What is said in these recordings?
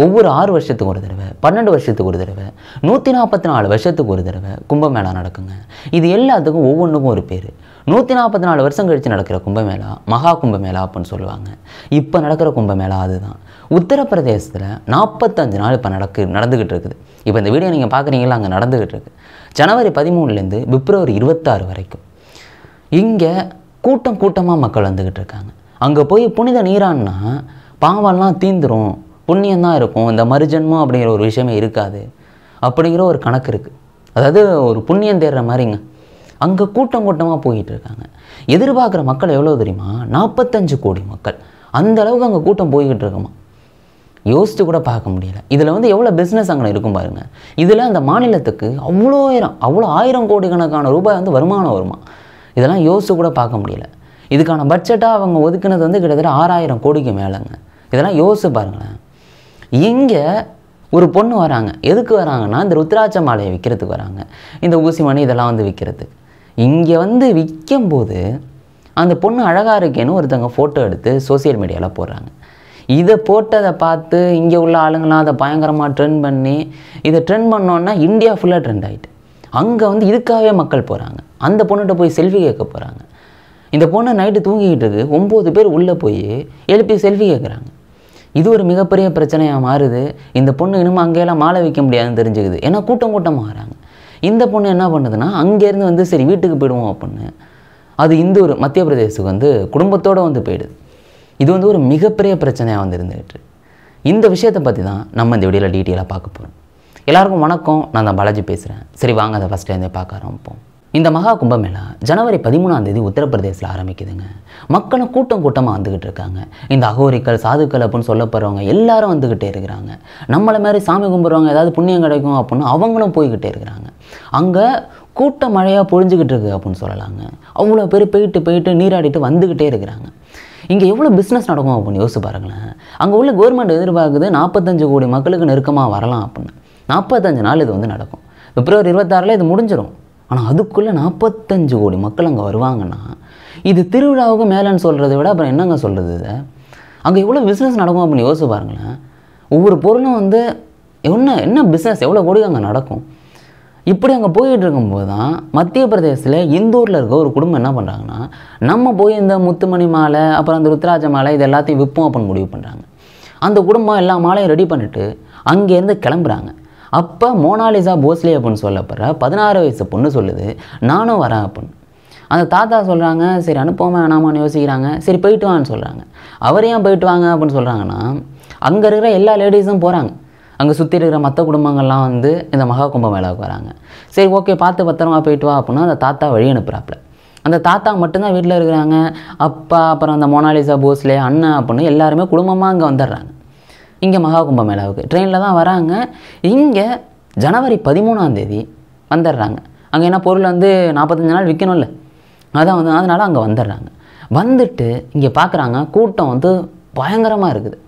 ஒவ்வொரு 6 வருஷத்துக்கு ஒரு தடவை, 12 வருஷத்துக்கு ஒரு தடவை, 144 வருஷத்துக்கு ஒரு தடவை கும்பமேளா நடக்குங்க. இது எல்லாத்துக்கும் ஒவ்வொன்றுக்கும் ஒரு பேர். 144 வருஷம் கழித்து நடக்கிற கும்பமேளா மகா கும்பமேளா அப்படின்னு சொல்லுவாங்க. இப்போ நடக்கிற கும்பமேளா அதுதான். உத்தரப்பிரதேசத்தில் 45 நாள் இப்போ நடந்துக்கிட்டு இருக்குது. இப்போ இந்த வீடியோ நீங்கள் பார்க்குறீங்களா, அங்கே நடந்துக்கிட்டு இருக்குது. ஜனவரி 13லேருந்து பிப்ரவரி 26 வரைக்கும் இங்கே கூட்டமாக மக்கள் வந்துக்கிட்டு இருக்காங்க. அங்கே போய் புனித நீரான்னா பாவம்லாம் தீந்துரும், புண்ணியம்தான் இருக்கும், இந்த மறுஜன்மம் அப்படிங்கிற ஒரு விஷயமே இருக்காது அப்படிங்கிற ஒரு கணக்கு இருக்குது. அதாவது ஒரு புண்ணியம் தேடுற மாதிரிங்க. அங்கே கூட்டமாக போயிட்டு இருக்காங்க. எதிர்பார்க்குற மக்கள் எவ்வளோ தெரியுமா? 45 கோடி மக்கள். அந்த அளவுக்கு அங்கே கூட்டம் போய்கிட்டு இருக்குமா, யோசித்து கூட பார்க்க முடியல. இதில் வந்து எவ்வளோ பிஸ்னஸ் அங்கே இருக்கும் பாருங்கள். இதில் அந்த மாநிலத்துக்கு அவ்வளோ 1000 கோடி கணக்கான ரூபாய் வந்து வருமானம் வருமா. இதெல்லாம் யோசித்து கூட பார்க்க முடியல. இதுக்கான பட்ஜெட்டாக அவங்க ஒதுக்குனது வந்து கிட்டத்தட்ட 6000 கோடிக்கு மேலேங்க. இதெல்லாம் யோசிச்சு பாருங்களேன். இங்கே ஒரு பொண்ணு வராங்க. எதுக்கு வராங்கன்னா இந்த ருத்ராட்ச மாலையை விற்கிறதுக்கு வராங்க. இந்த ஊசி மணி இதெல்லாம் வந்து விற்கிறதுக்கு. இங்கே வந்து விற்கும்போது அந்த பொண்ணு அழகாக இருக்கேன்னு ஒருத்தவங்க ஃபோட்டோ எடுத்து சோசியல் மீடியாவில் போடுறாங்க. இதை போட்டதை பார்த்து இங்கே உள்ள ஆளுங்களாம் அதை பயங்கரமாக ட்ரெண்ட் பண்ணி, இதை ட்ரெண்ட் பண்ணோன்னா இந்தியா ஃபுல்லாக ட்ரெண்ட் ஆகிட்டு அங்கே வந்து இதுக்காகவே மக்கள் போகிறாங்க. அந்த பொண்ணுகிட்ட போய் செல்ஃபி கேட்க போகிறாங்க. இந்த பொண்ணை நைட்டு தூங்கிக்கிட்டு இருக்கு, 9 பேர் உள்ளே போய் எழுப்பி செல்ஃபி கேட்குறாங்க. இது ஒரு மிகப்பெரிய பிரச்சனையாக மாறுது. இந்த பொண்ணு இன்னும் அங்கேயெல்லாம் மாலை வைக்க முடியாதுன்னு தெரிஞ்சுக்குது. ஏன்னா கூட்டமாக வராங்க. இந்த பொண்ணு என்ன பண்ணுதுன்னா அங்கேருந்து வந்து சரி வீட்டுக்கு போயிடுவோம் அப்படின்னு அது இந்தூர் மத்திய பிரதேசுக்கு வந்து குடும்பத்தோடு வந்து போயிடுது. இது வந்து ஒரு மிகப்பெரிய பிரச்சனையாக வந்து இருந்துகிட்டு. இந்த விஷயத்தை பற்றி தான் நம்ம இந்த வீடியோவில் டீட்டெயிலாக பார்க்க போகிறோம். எல்லாருக்கும் வணக்கம், நான் தான் பாலாஜி பேசுகிறேன். சரி வாங்க அதை ஃபஸ்ட்லேருந்தே பார்க்க ஆரம்பிப்போம். இந்த மகா கும்பமேளா ஜனவரி 13 உத்தரப்பிரதேசில் ஆரம்பிக்குதுங்க. மக்களும் கூட்டமாக வந்துக்கிட்டு இருக்காங்க. இந்த அகோரிக்கள் சாதுக்கள் அப்படின்னு சொல்லப்படுறவங்க எல்லாரும் வந்துக்கிட்டே இருக்கிறாங்க. நம்மளை மாதிரி சாமி கும்பிட்றவங்க ஏதாவது புண்ணியம் கிடைக்கும் அப்படின்னு அவங்களும் போய்கிட்டே இருக்கிறாங்க. அங்கே கூட்ட மழையாக பொழிஞ்சிக்கிட்டு இருக்குது அப்படின்னு சொல்லலாங்க. அவ்வளோ பேர் போயிட்டு நீராடிட்டு வந்துக்கிட்டே இருக்கிறாங்க. இங்கே எவ்வளோ பிஸ்னஸ் நடக்கும் அப்படின்னு யோசிச்சு பாருங்களேன். அங்கே உள்ள கவர்மெண்ட் எதிர்பார்க்குது 45 கோடி மக்களுக்கு நெருக்கமாக வரலாம் அப்படின்னு. 45 நாள் இது வந்து நடக்கும். பிப்ரவரி 26 இது முடிஞ்சிடும். ஆனால் அதுக்குள்ளே 45 கோடி மக்கள் அங்கே வருவாங்கன்னா இது திருவிழாவுக்கு மேலேன்னு சொல்கிறத விட அப்புறம் என்னங்க சொல்கிறது? இதை அங்கே எவ்வளோ பிஸ்னஸ் நடக்கும் அப்படின்னு யோசிச்சு பாருங்களேன். ஒவ்வொரு பொருளும் வந்து என்ன பிஸ்னஸ் எவ்வளோ கோடி அங்கே நடக்கும். இப்படி அங்கே போயிட்டு இருக்கும்போது தான் மத்திய பிரதேசத்தில் இந்தூரில் இருக்க ஒரு குடும்பம் என்ன பண்ணுறாங்கன்னா, நம்ம போய் இந்த முத்துமணி மாலை அப்புறம் அந்த ருத்ராட்ச மாலை இது எல்லாத்தையும் விற்போம் அப்படின்னு முடிவு பண்ணுறாங்க. அந்த குடும்பம் எல்லா மாலையும் ரெடி பண்ணிவிட்டு அங்கேருந்து கிளம்புறாங்க. அப்போ மோனாலிசா போஸ்லே அப்படின்னு சொல்லப்படுற 16 வயசு பொண்ணு சொல்லுது, நானும் வரேன் அப்படின்னு. அந்த தாத்தா சொல்கிறாங்க, சரி அனுப்போமா வேணாமான்னு யோசிக்கிறாங்க. சரி போயிட்டு வான்னு சொல்கிறாங்க. அவர் ஏன் போயிட்டு வாங்க அப்படின்னு சொல்கிறாங்கன்னா, அங்கே இருக்கிற எல்லா லேடிஸும் போகிறாங்க. அங்கே சுற்றி இருக்கிற மற்ற குடும்பங்கள்லாம் வந்து இந்த மகா கும்பமேளாவுக்கு வராங்க. சரி ஓகே பார்த்து பத்திரமா போயிட்டு வா அப்படின்னா அந்த தாத்தா வழி அனுப்புகிறாப்புல. அந்த தாத்தா மட்டும்தான் வீட்டில் இருக்கிறாங்க. அப்பா அப்புறம் அந்த மோனாலிசா போஸ்லே அண்ணன் அப்படின்னு எல்லாருமே குடும்பமாக அங்கே வந்துடுறாங்க. இங்கே மகா கும்பமேளாவுக்கு ட்ரெயினில் தான் வராங்க. இங்கே ஜனவரி 13 வந்துடுறாங்க. அங்கே என்ன பொருள் வந்து 45 நாள் விற்கணும்ல, அதான் வந்து அதனால் அங்கே வந்துடுறாங்க. வந்துட்டு இங்கே பார்க்குறாங்க கூட்டம் வந்து பயங்கரமாக இருக்குது.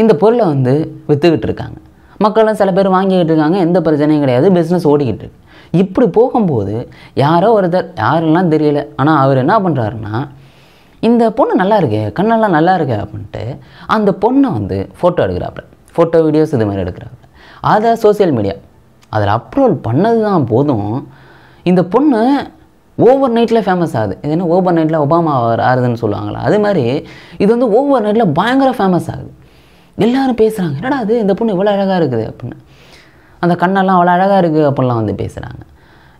இந்த பொருளை வந்து விற்றுக்கிட்டு இருக்காங்க. மக்களும் சில பேர் வாங்கிக்கிட்டு இருக்காங்க. எந்த பிரச்சனையும் கிடையாது, பிஸ்னஸ் ஓடிக்கிட்டு இருக்கு. இப்படி போகும்போது யாரோ ஒருத்தர் யாரெல்லாம் தெரியல, ஆனால் அவர் என்ன பண்ணுறாருன்னா, இந்த பொண்ணு நல்லா இருக்கே, கண்ணெல்லாம் நல்லா இருக்கே அப்படின்ட்டு அந்த பொண்ணை வந்து ஃபோட்டோ எடுக்கிறாப்புல. ஃபோட்டோ வீடியோஸ் இது மாதிரி எடுக்கிறாப்புல. அதை சோசியல் மீடியா அதில் அப்லோட் பண்ணது தான் போதும் இந்த பொண்ணு ஓவர் நைட்டில் ஃபேமஸ் ஆகுது. இது என்ன ஓவர் நைட்டில் ஒபாமா ஆகுதுன்னு சொல்லுவாங்களா, அது மாதிரி இது வந்து ஓவர் நைட்டில் பயங்கர ஃபேமஸ் ஆகுது. எல்லோரும் பேசுகிறாங்க, என்னடா அது இந்த பொண்ணு இவ்வளோ அழகாக இருக்குது அப்படின்னு, அந்த கண்ணெல்லாம் அவ்வளோ அழகாக இருக்குது அப்படிலாம் வந்து பேசுகிறாங்க.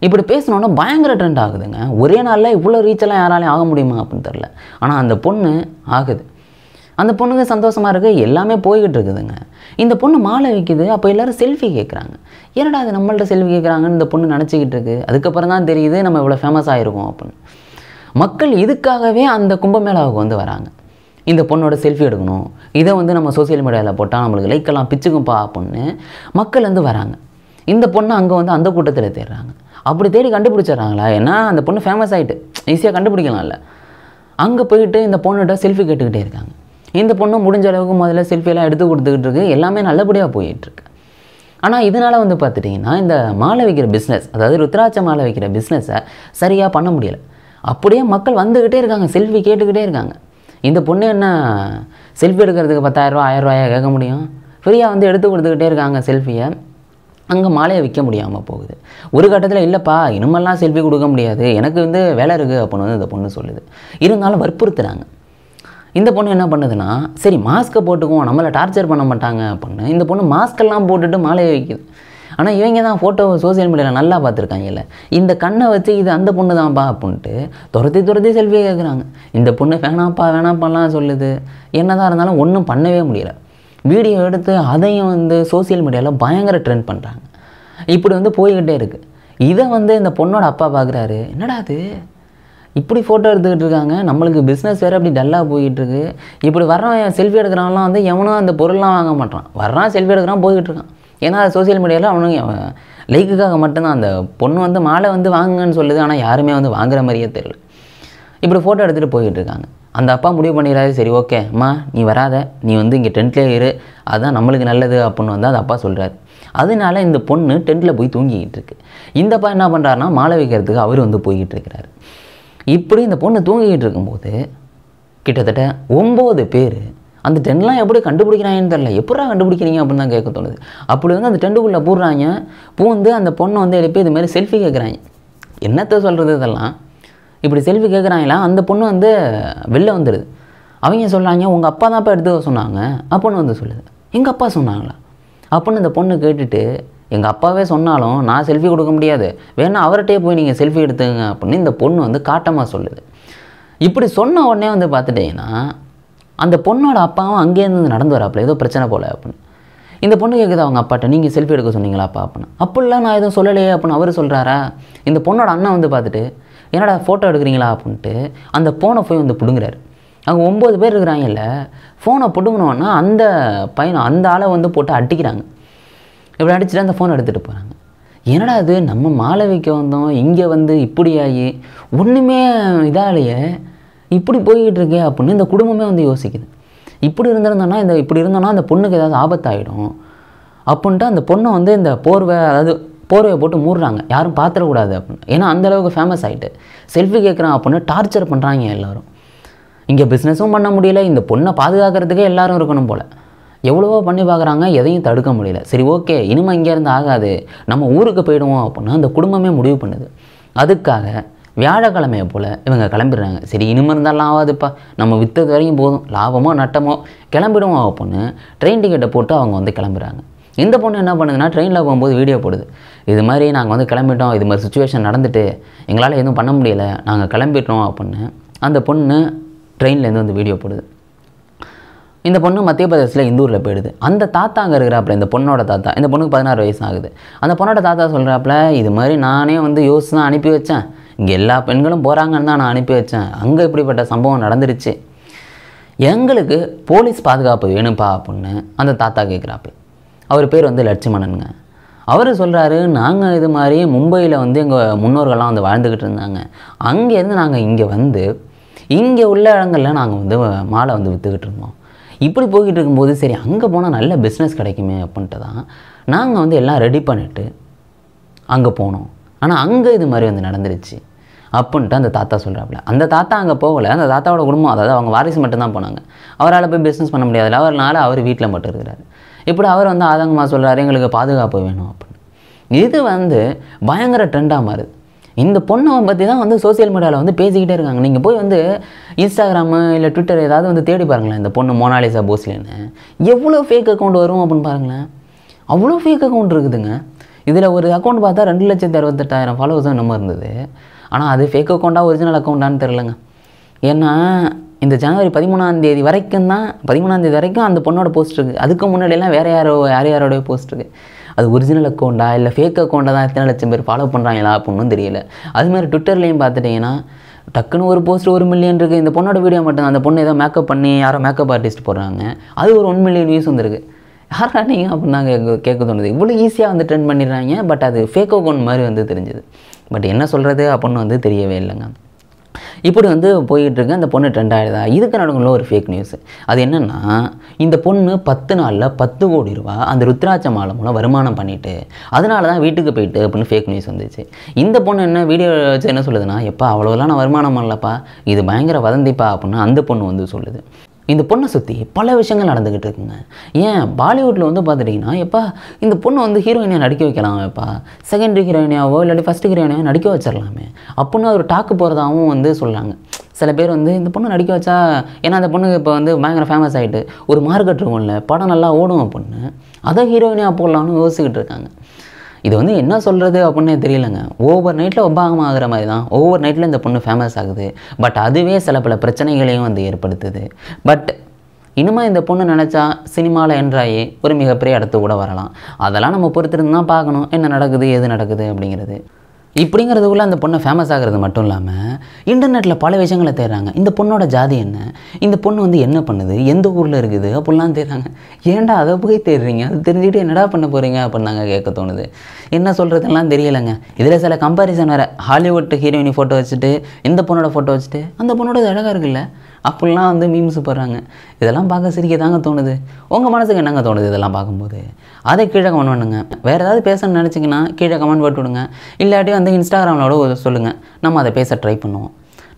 இப்படி பேசினோன்னா பயங்கர ட்ரெண்ட் ஆகுதுங்க. ஒரே நாளில் இவ்வளோ ரீச்செல்லாம் யாராலையும் ஆக முடியுமா அப்படின்னு தெரில. ஆனால் அந்த பொண்ணு ஆகுது. அந்த பொண்ணுக்கு சந்தோஷமாக இருக்குது, எல்லாமே போய்கிட்டு இருக்குதுங்க. இந்த பொண்ணு மாலை வைக்குது. அப்போ எல்லோரும் செல்ஃபி கேட்குறாங்க. ஏன்னடா அது நம்மள்ட்ட செல்ஃபி கேட்குறாங்கன்னு இந்த பொண்ணு நினச்சிக்கிட்டு இருக்குது. அதுக்கப்புறம் தான் தெரியுது நம்ம இவ்வளோ ஃபேமஸ் ஆகிருக்கோம் அப்படின்னு. மக்கள் இதுக்காகவே அந்த கும்பமேளாவுக்கு வந்து வராங்க. இந்த பொண்ணோட செல்ஃபி எடுக்கணும், இதை வந்து நம்ம சோசியல் மீடியாவில் போட்டால் நம்மளுக்கு லைக்கெல்லாம் பிச்சுக்கும்பா அப்படின்னு மக்கள் வந்து வராங்க. இந்த பொண்ணை அங்கே வந்து அந்த கூட்டத்தில் தேடுறாங்க. அப்படி தேடி கண்டுபிடிச்சிட்றாங்களா, ஏன்னா அந்த பொண்ணு ஃபேமஸ் ஆகிட்டு ஈஸியாக கண்டுபிடிக்கலாம்ல. அங்கே போயிட்டு இந்த பொண்ணுகிட்ட செல்ஃபி கேட்டுக்கிட்டே இருக்காங்க. இந்த பொண்ணு முடிஞ்ச அளவுக்கு முதல்ல செல்ஃபியெல்லாம் எடுத்து கொடுத்துக்கிட்டு இருக்கு. எல்லாமே நல்லபடியாக போயிட்டுருக்கு. ஆனால் இதனால் வந்து பார்த்துட்டிங்கன்னா இந்த மாலை வைக்கிற பிஸ்னஸ், அதாவது ருத்ராட்ச மாலை வைக்கிற பிஸ்னஸை சரியாக பண்ண முடியலை. அப்படியே மக்கள் வந்துக்கிட்டே இருக்காங்க, செல்ஃபி கேட்டுக்கிட்டே இருக்காங்க. இந்த பொண்ணு என்ன செல்ஃபி எடுக்கிறதுக்கு 10,000 ரூபா 1000 ரூபாயா கேட்க முடியும்? ஃப்ரீயாக வந்து எடுத்து கொடுத்துக்கிட்டே இருக்காங்க செல்ஃபியை. அங்கே மாலையை விற்க முடியாமல் போகுது. ஒரு கட்டத்தில் இல்லைப்பா இனிமெல்லாம் செல்ஃபி கொடுக்க முடியாது, எனக்கு வந்து வேலை இருக்குது அப்படின்னு வந்து இந்த பொண்ணு சொல்லுது. இருந்தாலும் வற்புறுத்துறாங்க. இந்த பொண்ணு என்ன பண்ணுதுன்னா, சரி மாஸ்க்கை போட்டுக்குவோம், நம்மளை டார்ச்சர் பண்ண மாட்டாங்க அப்படின்னு இந்த பொண்ணு மாஸ்கெல்லாம் போட்டுட்டு மாலையை வைக்குது. ஆனால் இவங்க தான் ஃபோட்டோவை சோசியல் மீடியாவில் நல்லா பார்த்துருக்காங்கல்ல, இந்த கண்ணை வச்சு இது அந்த பொண்ணு தான்ப்பா அப்படின்ட்டு துரத்தி செல்ஃபி கேட்குறாங்க. இந்த பொண்ணு வேணாப்பாலாம் சொல்லுது. என்னதான் இருந்தாலும் ஒன்றும் பண்ணவே முடியல. வீடியோ எடுத்து அதையும் வந்து சோசியல் மீடியாவில் பயங்கர ட்ரெண்ட் பண்ணுறாங்க. இப்படி வந்து போய்கிட்டே இருக்குது. இதை வந்து இந்த பொண்ணோட அப்பா பார்க்குறாரு, என்னடா அது இப்படி ஃபோட்டோ எடுத்துக்கிட்டு இருக்காங்க, நம்மளுக்கு பிஸ்னஸ் வேறு அப்படி டல்லாக போய்கிட்டுருக்கு, இப்படி வர்றவன் செல்ஃபி எடுக்கிறான்லாம் வந்து எவனும் அந்த பொருள்லாம் வாங்க மாட்டான், வர்றான் செல்ஃபி எடுக்கிறான் போய்கிட்டு இருக்கான். ஏன்னா சோசியல் மீடியாவில் அவனுங்க லைக்குக்காக மட்டும்தான். அந்த பொண்ணு வந்து மாலை வந்து வாங்குங்கன்னு சொல்லுது, ஆனால் யாருமே வந்து வாங்குற மாதிரியே தெரியல. இப்படி ஃபோட்டோ எடுத்துகிட்டு போய்கிட்டு இருக்காங்க. அந்த அப்பா முடிவு பண்ணிடுறாரு, சரி ஓகே அம்மா நீ வராத, நீ வந்து இங்கே டென்ட்லேயே இரு, அதுதான் நம்மளுக்கு நல்லது அப்படின்னு வந்து அந்த அப்பா சொல்கிறாரு. அதனால இந்த பொண்ணு டென்ட்டில் போய் தூங்கிக்கிட்டு இருக்கு. இந்த அப்பா என்ன பண்ணுறாருனா மாலை வைக்கிறதுக்கு அவர் வந்து போய்கிட்டு இருக்கிறாரு. இப்படி இந்த பொண்ணு தூங்கிக்கிட்டு இருக்கும்போது கிட்டத்தட்ட 9 பேர் அந்த டென்ட்லாம் எப்படி கண்டுபிடிக்கிறாங்கன்னு தெரில, எப்படா கண்டுபிடிக்கிறீங்க அப்படின்னு தான் கேட்க தோணுது. அப்படி வந்து அந்த டென்ட்டுக்குள்ளே பூடுறாங்க, பூந்து அந்த பொண்ணை வந்து எழுப்பி இது மாதிரி செல்ஃபி கேட்குறாங்க. என்னத்தை சொல்கிறது இதெல்லாம், இப்படி செல்ஃபி கேட்குறாங்களா. அந்த பொண்ணு வந்து வெளில வந்துடுது. அவங்க சொல்கிறாங்க, உங்கள் அப்பா தான்ப்பா எடுத்துக்க சொன்னாங்க அப்படின்னு வந்து சொல்லுது. எங்கள் அப்பா சொன்னாங்களா அப்படின்னு இந்த பொண்ணு கேட்டுட்டு, எங்கள் அப்பாவே சொன்னாலும் நான் செல்ஃபி கொடுக்க முடியாது, வேணா அவர்கிட்டே போய் நீங்கள் செல்ஃபி எடுத்துங்க அப்படின்னு இந்த பொண்ணு வந்து காட்டமாக சொல்லுது. இப்படி சொன்ன உடனே வந்து பார்த்துட்டிங்கன்னா அந்த பொண்ணோட அப்பாவும் அங்கேருந்து நடந்து வராப்புல, ஏதோ பிரச்சனை போல் அப்படின்னு. இந்த பொண்ணு கேட்குது அவங்க அப்பாட்ட, நீங்கள் செல்ஃபி எடுக்க சொன்னீங்களாப்பா அப்படின்னு. அப்படிலாம் நான் எதுவும் சொல்லலையே அப்படின்னு அவர் சொல்கிறாரா. இந்த பொண்ணோட அண்ணன் வந்து பார்த்துட்டு, என்னடா ஃபோட்டோ எடுக்கிறீங்களா அப்படின்ட்டு அந்த ஃபோனை போய் வந்து பிடுங்குறாரு. அங்கே 9 பேர் இருக்கிறாங்கல்ல, ஃபோனை பிடுங்கினோன்னா அந்த பையனை அந்த ஆளை வந்து போட்டு அடிக்கிறாங்க. இப்படி அடிச்சுட்டு அந்த ஃபோனை எடுத்துகிட்டு போகிறாங்க. என்னடா அது நம்ம மாலை வைக்க வந்தோம், இங்கே வந்து இப்படி ஆகி ஒன்றுமே இதாலேயே இப்படி போய்கிட்டு இருக்கே அப்படின்னு இந்த குடும்பமே வந்து யோசிக்குது. இப்படி இருந்தோன்னா அந்த பொண்ணுக்கு ஏதாவது ஆபத்தாயிடும் அப்படின்ட்டு அந்த பொண்ணை வந்து இந்த போர்வையை போட்டு மூடுறாங்க, யாரும் பார்த்துடக்கூடாது அப்படின்னு. ஏன்னா அந்தளவுக்கு ஃபேமஸ் ஆகிட்டு செல்ஃபி கேட்குறான் அப்படின்னு டார்ச்சர் பண்ணுறாங்க எல்லோரும். இங்கே பிஸ்னஸும் பண்ண முடியல, இந்த பொண்ணை பாதுகாக்கிறதுக்கே எல்லாரும் இருக்கணும் போல். எவ்வளவோ பண்ணி பார்க்குறாங்க, எதையும் தடுக்க முடியல. சரி ஓகே இனிமேல் இங்கேருந்து ஆகாது, நம்ம ஊருக்கு போயிடுவோம் அப்படின்னு அந்த குடும்பமே முடிவு பண்ணுது. அதுக்காக வியாழக்கிழமையை போல் இவங்க கிளம்பிடுறாங்க. சரி இனிமேல் இருந்தாலும் ஆகாதுப்பா, நம்ம விற்றது வரைக்கும் போதும், லாபமோ நட்டமோ கிளம்பிடுவோம் அப்படின்னு ட்ரெயின் டிக்கெட்டை போட்டு அவங்க வந்து கிளம்புறாங்க. இந்த பொண்ணு என்ன பண்ணுதுன்னா ட்ரெயினில் போகும்போது வீடியோ போடுது. இது மாதிரி நாங்கள் வந்து கிளம்பிட்டோம், இது மாதிரி சுச்சுவேஷன் நடந்துட்டு எங்களால் எதுவும் பண்ண முடியலை, நாங்கள் கிளம்பிட்டோம் அப்படின்னு அந்த பொண்ணு ட்ரெயின்லேருந்து வந்து வீடியோ போடுது. இந்த பொண்ணு மத்திய பிரதேசில் இந்தூரில் போயிடுது. அந்த தாத்தா அங்கே இருக்கிறாப்புல, இந்த பொண்ணோட தாத்தா, இந்த பொண்ணுக்கு 16 வயசு ஆகுது. அந்த பொண்ணோட தாத்தா சொல்கிறாப்புல, இது மாதிரி நானே வந்து யோசிச்சு தான் அனுப்பி வச்சேன், இங்கே எல்லா பெண்களும் போகிறாங்கன்னு தான் நான் அனுப்பி வச்சேன், அங்கே இப்படிப்பட்ட சம்பவம் நடந்துருச்சு, எங்களுக்கு போலீஸ் பாதுகாப்பு வேணும்ப்பா அப்படின்னு அந்த தாத்தா கேட்குறாப்புல. அவர் பேர் வந்து லட்சுமணனுங்க. அவர் சொல்கிறாரு, நாங்கள் இது மாதிரி மும்பையில் வந்து எங்கள் முன்னோர்கள்லாம் வந்து வாழ்ந்துக்கிட்டு இருந்தாங்க, அங்கேருந்து நாங்கள் இங்கே வந்து இங்கே உள்ள இடங்களில் நாங்கள் வந்து மாலை வந்து விற்றுக்கிட்டு இருந்தோம். இப்படி போய்கிட்டு இருக்கும்போது சரி அங்கே போனால் நல்ல பிஸ்னஸ் கிடைக்குமே அப்படின்ட்டு தான் நாங்கள் வந்து எல்லாம் ரெடி பண்ணிவிட்டு அங்கே போனோம். ஆனால் அங்கே இது மாதிரி வந்து நடந்துருச்சு அப்படின்ட்டு அந்த தாத்தா சொல்கிறாப்புல. அந்த தாத்தா அங்கே போகலை, அந்த தாத்தாவோட குடும்பம், அதாவது அவங்க வாரிசு மட்டும்தான் போனாங்க. அவரால் போய் பிஸ்னஸ் பண்ண முடியாதுல்ல, அவர் வீட்டில் மட்டும் இருக்கிறாரு. இப்படி அவர் வந்து ஆதங்கமாக சொல்கிறாரு, எங்களுக்கு பாதுகாப்பு வேணும் அப்படின்னு. இது வந்து பயங்கர ட்ரெண்டாக மாறுது. இந்த பொண்ணை பற்றி தான் வந்து சோசியல் மீடியாவில் வந்து பேசிக்கிட்டே இருக்காங்க. நீங்கள் போய் வந்து இன்ஸ்டாகிராமு இல்லை ட்விட்டர் ஏதாவது வந்து தேடி பாருங்களேன், இந்த பொண்ணு மோனாலிசா போஸ்லேன்னு எவ்வளோ ஃபேக் அக்கௌண்ட் வரும் அப்படின்னு பாருங்களேன். அவ்வளோ ஃபேக் அக்கௌண்ட் இருக்குதுங்க. இதில் ஒரு அக்கௌண்ட் பார்த்தா 2,68,000 ஃபாலோவர்ஸ் நம்ம இருந்தது. ஆனால் அது ஃபேக் அக்கௌண்ட்டாக ஒரிஜினல் அக்கௌண்ட்டான்னு தெரிலங்க. ஏன்னா இந்த ஜனவரி 13ஆம் தேதி வரைக்கும் தான், 13ஆம் தேதி வரைக்கும் அந்த பொண்ணோட போஸ்ட் இருக்குது. அதுக்கு முன்னாடியெல்லாம் வேறு யாரோடைய போஸ்ட் இருக்குது. அது ஒரிஜினல் அக்கௌண்ட்டா இல்லை ஃபேக் அக்கௌண்ட்டாக தான் எத்தனை லட்சம் பேர் ஃபாலோ பண்ணுறாங்களா அப்படின்னு தெரியல. அதுமாதிரி ட்விட்டர்லேயும் பார்த்துட்டிங்கன்னா டக்குன்னு ஒரு போஸ்ட் 1 மில்லியன் இருக்குது. இந்த பொண்ணோட வீடியோ மட்டும் அந்த பொண்ணு ஏதோ மேக்கப் பண்ணி யாரோ மேக்கப் ஆர்டிஸ்ட் போடுறாங்க, அது ஒரு 1 மில்லியன் வியூஸ் வந்துருக்கு. யாரா நீங்கள் அப்படின்னு தான் கேட்க தோணுது. இவ்வளோ ஈஸியாக வந்து ட்ரெண்ட் பண்ணிடுறாங்க. பட் அது ஃபேக் அக்கௌண்ட் மாதிரி வந்து தெரிஞ்சுது. பட் என்ன சொல்கிறது அப்படின்னு வந்து தெரியவே இல்லைங்க. இப்படி வந்து போய்கிட்டு இருக்கு. அந்த பொண்ணு ட்ரெண்ட் ஆகிடுதா. இதுக்கு நடுவில் ஒரு ஃபேக் நியூஸ். அது என்னென்னா, இந்த பொண்ணு 10 நாளில் 10 கோடி ரூபா அந்த ருத்ராட்ச மாலை மூலம் வருமானம் பண்ணிட்டு அதனால தான் வீட்டுக்கு போயிட்டு அப்படின்னு ஃபேக் நியூஸ் வந்துச்சு. இந்த பொண்ணு என்ன வீடியோ வச்சு என்ன சொல்லுதுன்னா, எப்பா அவ்வளோலாம் நான் வருமானம் பண்ணலப்பா, இது பயங்கர வதந்திப்பா அப்படின்னு அந்த பொண்ணு வந்து சொல்லுது. இந்த பொண்ணை சுற்றி பல விஷயங்கள் நடந்துக்கிட்டு இருக்குங்க. ஏன் பாலிவுட்டில் வந்து பார்த்துட்டிங்கன்னா எப்பா இந்த பொண்ணை வந்து ஹீரோயினியாக நடிக்க வைக்கலாம் எப்பா, செகண்டரி ஹீரோயினியாவோ இல்லாட்டி ஃபஸ்ட்டு ஹீரோயினியாவோ நடிக்க வச்சிடலாமே அப்படின்னு ஒரு டாக்கு போகிறதாகவும் வந்து சொல்கிறாங்க. சில பேர் வந்து இந்த பொண்ணு நடிக்க வச்சா, ஏன்னா அந்த பொண்ணு இப்போ வந்து பயங்கர ஃபேமஸ் ஆகிட்டு ஒரு மார்க்கெட் இருக்கும்ல, படம் நல்லா ஓடும் பொண்ணு, அதை ஹீரோயினியாக போடலான்னு யோசிச்சுக்கிட்டு இருக்காங்க. இது வந்து என்ன சொல்கிறது அப்படின்னே தெரியலங்க. ஓவர் நைட்டில் உபாகமாக ஆகிற மாதிரி தான் ஓவர் நைட்டில் இந்த பொண்ணு ஃபேமஸ் ஆகுது. பட் அதுவே சில பல பிரச்சனைகளையும் வந்து ஏற்படுத்துது. பட் இனிமே இந்த பொண்ணு நினச்சா சினிமாவில் என்ட்ராகி ஒரு மிகப்பெரிய இடத்து கூட வரலாம். அதெல்லாம் நம்ம பொறுத்திருந்து தான் பார்க்கணும் என்ன நடக்குது எது நடக்குது அப்படிங்கிறது. இப்படிங்கிறதுக்குள்ளே அந்த பொண்ணை ஃபேமஸ் ஆகிறது மட்டும் இல்லாமல் இன்டர்நெட்டில் பல விஷயங்களை தேடுறாங்க. இந்த பொண்ணோட ஜாதி என்ன, இந்த பொண்ணு வந்து என்ன பண்ணுது, எந்த ஊரில் இருக்குது அப்படிலாம் தேடுறாங்க. ஏன்டா அதை போய் தேடுறீங்க, அது தெரிஞ்சுக்கிட்டு என்னடா பண்ண போகிறீங்க அப்படின்னு நாங்கள் கேட்க தோணுது. என்ன சொல்கிறதுலாம் தெரியலைங்க. இதில் சில கம்பாரிசன் வேறு. ஹாலிவுட் ஹீரோயினி ஃபோட்டோ வச்சுட்டு இந்த பொண்ணோட ஃபோட்டோ வச்சுட்டு அந்த பொண்ணோட அழகாக இருக்குல்ல அப்படிலாம் வந்து மீம்ஸ் போடுறாங்க. இதெல்லாம் பார்க்க சிரிக்க தாங்க தோணுது. உங்கள் மனசுக்கு என்னங்க தோணுது இதெல்லாம் பார்க்கும்போது? அதை கீழே கமெண்ட் பண்ணுங்க. வேறு ஏதாவது பேசணும்னு நினச்சிங்கன்னா கீழே கமெண்ட் போட்டு விடுங்க. இல்லாட்டி வந்து இன்ஸ்டாகிராமிலோட சொல்லுங்கள், நம்ம அதை பேச ட்ரை பண்ணுவோம்.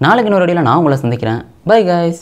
நாளைக்கு இன்னொரு வீடியோவில் நான் உங்களை சந்திக்கிறேன். Bye guys.